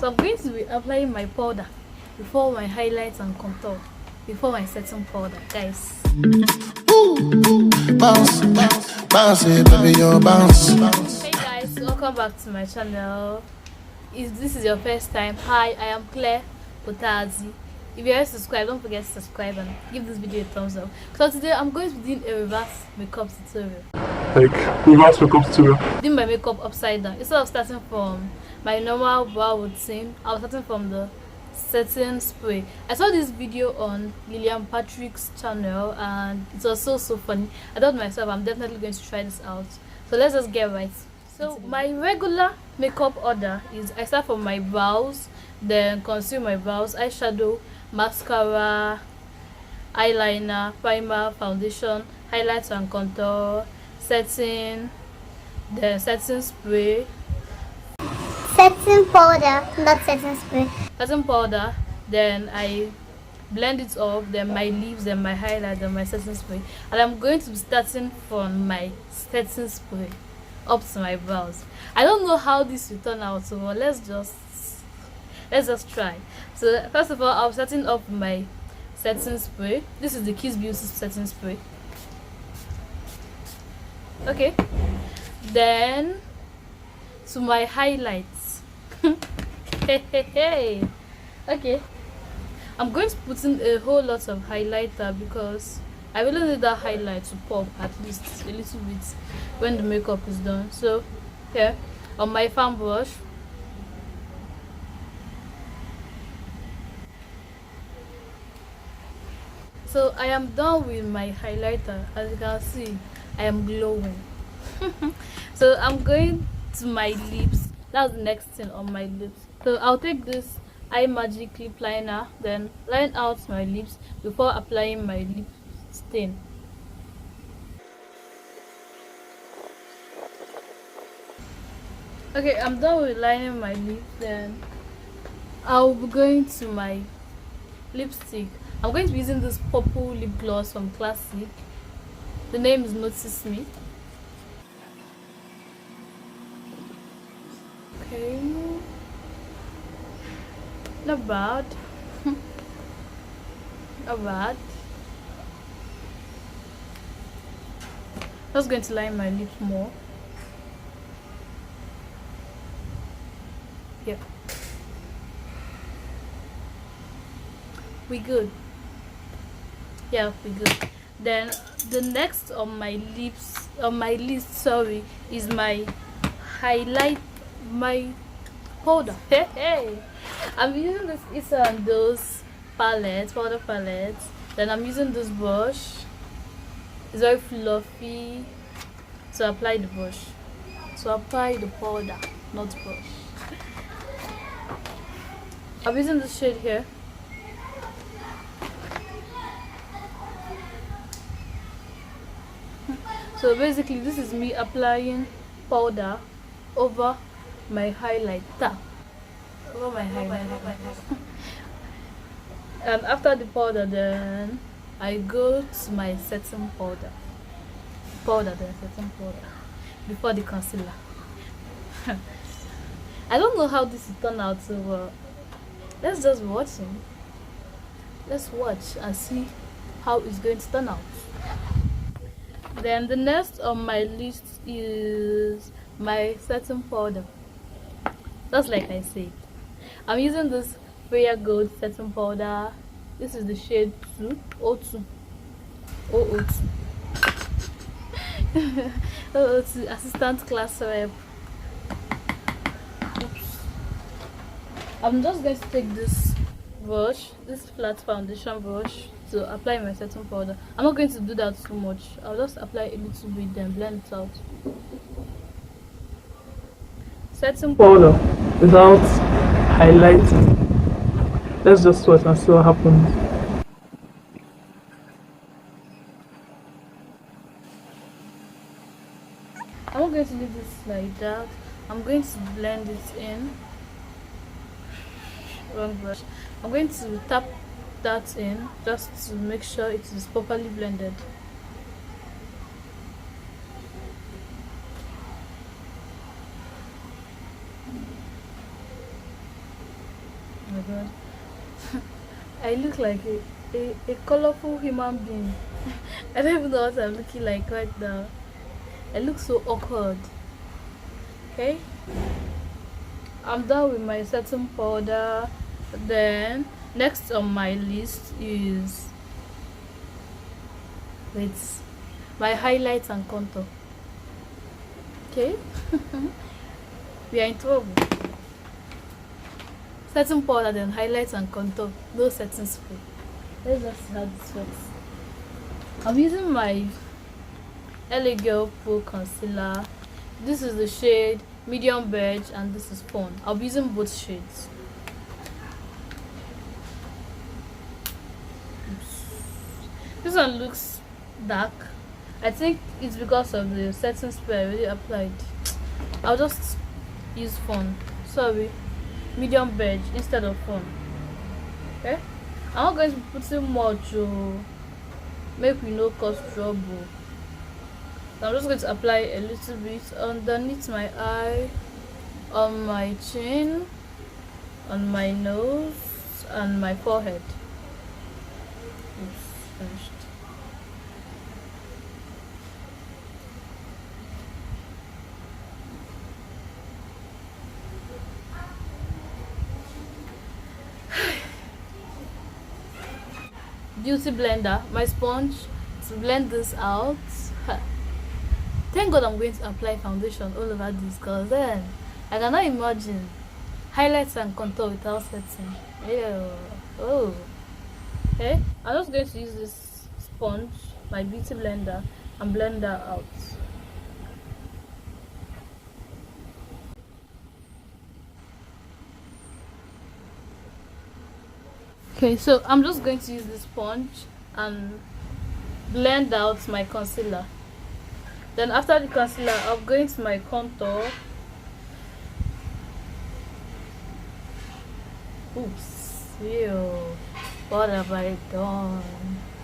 So I'm going to be applying my powder before my highlights and contour, before my setting powder, guys. Bounce, bounce, bounce it, baby, your bounce. Hey guys, welcome back to my channel. If this is your first time, hi, I am Claire Otazi. If you haven't subscribed, don't forget to subscribe and give this video a thumbs up. So today I'm going to be doing a reverse makeup tutorial. Like reverse makeup tutorial. Doing my makeup upside down. Instead of starting from my normal brow routine, I was starting from the setting spray. I saw this video on Lillian Patrick's channel and it was so funny. I thought to myself, I'm definitely going to try this out. So let's just get right. So my regular makeup order is I start from my brows, then conceal my brows, eyeshadow, mascara, eyeliner, primer, foundation, highlights and contour, setting, then setting spray, setting powder, not setting spray. setting powder, then I blend it up, then my lips, then my highlight, then my setting spray. And I'm going to be starting from my setting spray up to my brows. I don't know how this will turn out, so let's just try. So first of all, I'm setting up my setting spray. This is the Kiss Beauty setting spray. Okay, then to my highlights. Hey. Okay, I'm going to put in a whole lot of highlighter because I really need that highlight to pop at least a little bit when the makeup is done. So here on my fan brush, so I am done with my highlighter. As you can see, I am glowing. So I'm going to my lips. That's the next thing on my lips. So I'll take this eye magic lip liner, then line out my lips before applying my lip stain. Okay, I'm done with lining my lips. Then I'll be going to my lipstick. I'm going to be using this purple lip gloss from Classic. The name is Notice Me. Okay, not bad. Not bad. Just going to line my lips more. Yep, we good. Yeah, we good. Then the next on my list, sorry, is my highlight, my powder. Hey, I'm using this Issa and those powder palettes. Then I'm using this brush. It's very fluffy to apply the brush, to apply the powder, not brush. I'm using this shade here. So basically this is me applying powder over my highlighter. Over my highlighter. And after the powder, then I go to my setting powder. Then setting powder before the concealer. I don't know how this will turn out, so let's just watch it. Let's watch and see how it's going to turn out. Then the next on my list is my setting powder. Just like I said, I'm using this Freya Gold setting powder. This is the shade 202. 002 assistant class rep. Oops. I'm just going to take this brush, this flat foundation brush, to apply my setting powder. I'm not going to do that too much. I'll just apply a little bit, then blend it out. Setting Powder without highlighting. Let's just watch and see what happens. I'm not going to leave this like that. I'm going to blend it in. Wrong brush. I'm going to tap that in just to make sure it is properly blended. Oh my god. I look like a colorful human being. I don't even know what I'm looking like right now. I look so awkward. Okay, I'm done with my setting powder. Then next on my list is my highlights and contour. Okay. We are in trouble. Setting powder, then highlights and contour, no setting spray. Let's just see how this works. I'm using my LA Girl Pro concealer. This is the shade medium beige and this is fawn. I'll be using both shades. Oops. This one looks dark. I think it's because of the setting spray I already applied. I'll just use fawn. Sorry, medium beige instead of fawn. Okay, I'm not going to be putting much to make we no cause trouble. So I'm just going to apply a little bit underneath my eye, on my chin, on my nose, and my forehead. Oops, finished. Beauty blender, my sponge to blend this out. Thank God I'm going to apply foundation all over this, because then I cannot imagine highlights and contour without setting. Ew. Oh. Okay, I'm just going to use this sponge, my beauty blender, and blend that out. Okay, so I'm just going to use the sponge and blend out my concealer. Then after the concealer, I'm going to my contour. Oops, ew, what have I done?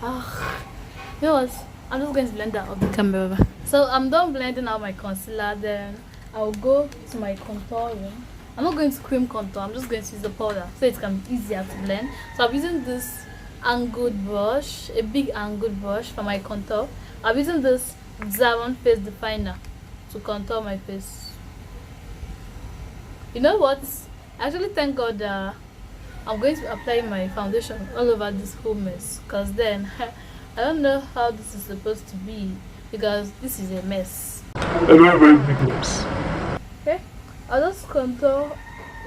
You know what? I'm just going to blend that out the camera. So I'm done blending out my concealer. Then I'll go to my contouring. I'm not going to cream contour, I'm just going to use the powder so it can be easier to blend. So I'm using this angled brush, a big angled brush for my contour. I'm using this Zaron face definer to contour my face. You know what? Actually, thank God I'm going to apply my foundation all over this whole mess, because then I don't know how this is supposed to be, because this is a mess. Okay, I'll just contour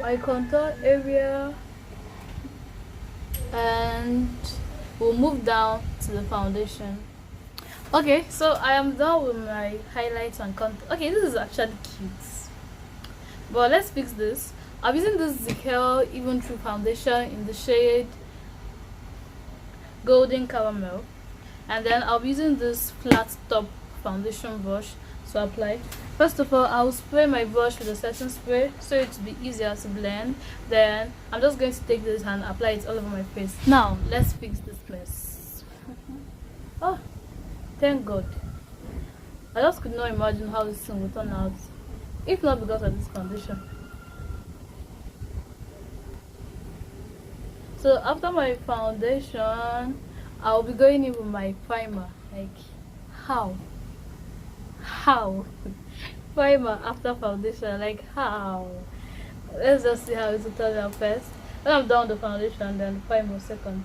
my contour area and we'll move down to the foundation. Okay, so I am done with my highlights and contour. Okay, this is actually cute, but let's fix this. I'm using this Zickel Even True foundation in the shade Golden Caramel, and then I'll be using this flat top foundation brush to apply. First of all, I'll spray my brush with a setting spray so it will be easier to blend. Then I'm just going to take this and apply it all over my face. Now let's fix this mess. Oh, thank God. I just could not imagine how this thing would turn out if not because of this foundation. So after my foundation, I'll be going in with my primer. Like, how primer after foundation, like how? Let's just see how it will turn out first. When I'm done with the foundation, then the primer second.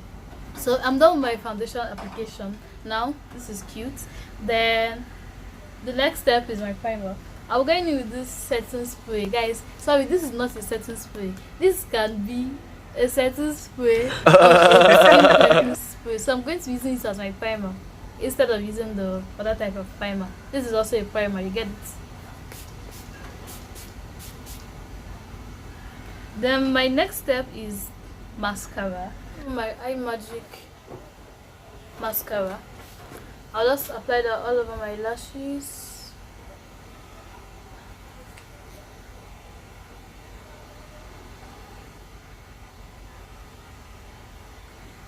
So I'm done with my foundation application. Now this is cute. Then the next step is my primer. I'm going in with this setting spray, guys. Sorry, this is not a setting spray. This can be a setting spray or a spray. So I'm going to be using this as my primer instead of using the other type of primer. This is also a primer, you get it. Then my next step is mascara. My Eye Magic mascara. I'll just apply that all over my lashes.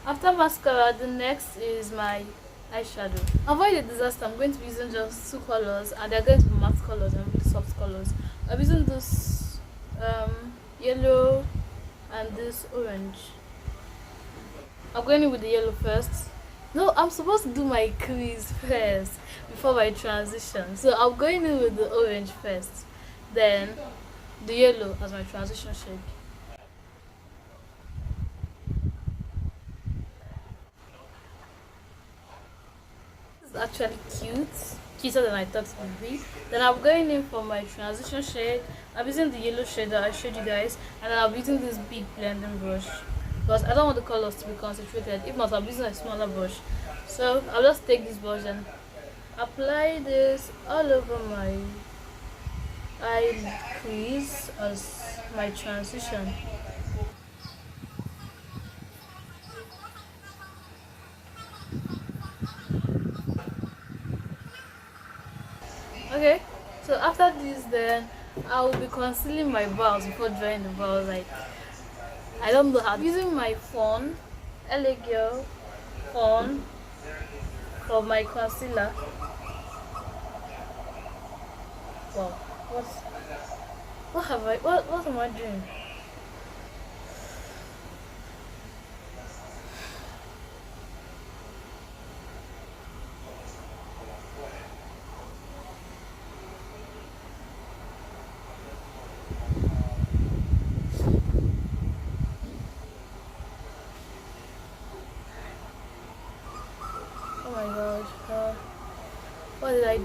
After mascara, the next is my eyeshadow. Avoid a disaster. I'm going to be using just two colors, and they're going to be matte colors and really soft colors. I'm using this yellow and this orange. I'm going in with the yellow first. No, I'm supposed to do my crease first before my transition. So I'm going in with the orange first, then the yellow as my transition shade. This is actually cute, cuter than I thought it would be. Then I'm going in for my transition shade. I'm using the yellow shade that I showed you guys, and then I'm using this big blending brush because I don't want the colors to be concentrated. If not, I'm using a smaller brush. So I'll just take this brush and apply this all over my eye crease as my transition. Okay, so after this, then I will be concealing my brows before drawing the brows. Like, I don't know how. I'm using my phone, LA Girl phone, for my concealer. Wow, what am I doing? Oh my gosh, what did I do?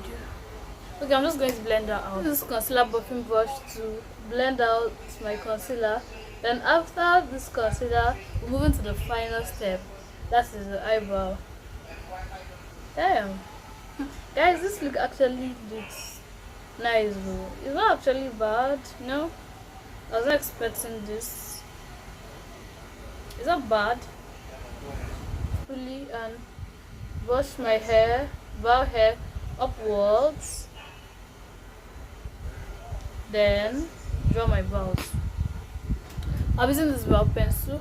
Okay, I'm just going to blend that out. This concealer buffing brush to blend out my concealer. Then after this concealer, we're moving to the final step. That is the eyebrow. Damn. Guys, this look actually looks nice though. It's not actually bad, no? I was not expecting this. It's not bad. Fully, and brush my hair, brow hair upwards. Then draw my brows. I'm using this brow pencil.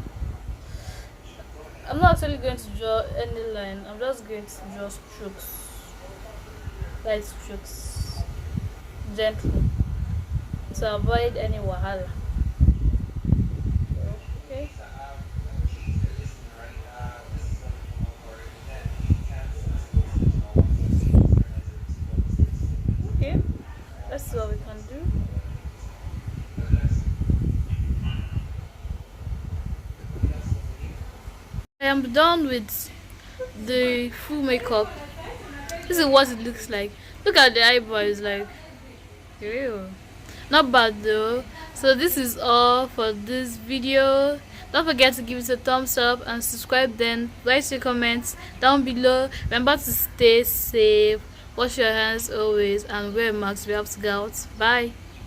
I'm not actually going to draw any line. I'm just going to draw strokes, light strokes, gently, to avoid any wahala. Okay. Okay. Let's see what we can do. I am done with the full makeup. This is what it looks like. Look at the eyebrows, like, ew. Not bad though. So this is all for this video. Don't forget to give it a thumbs up and subscribe, then write your comments down below. Remember to stay safe, wash your hands always, and wear masks. We have to go out. Bye.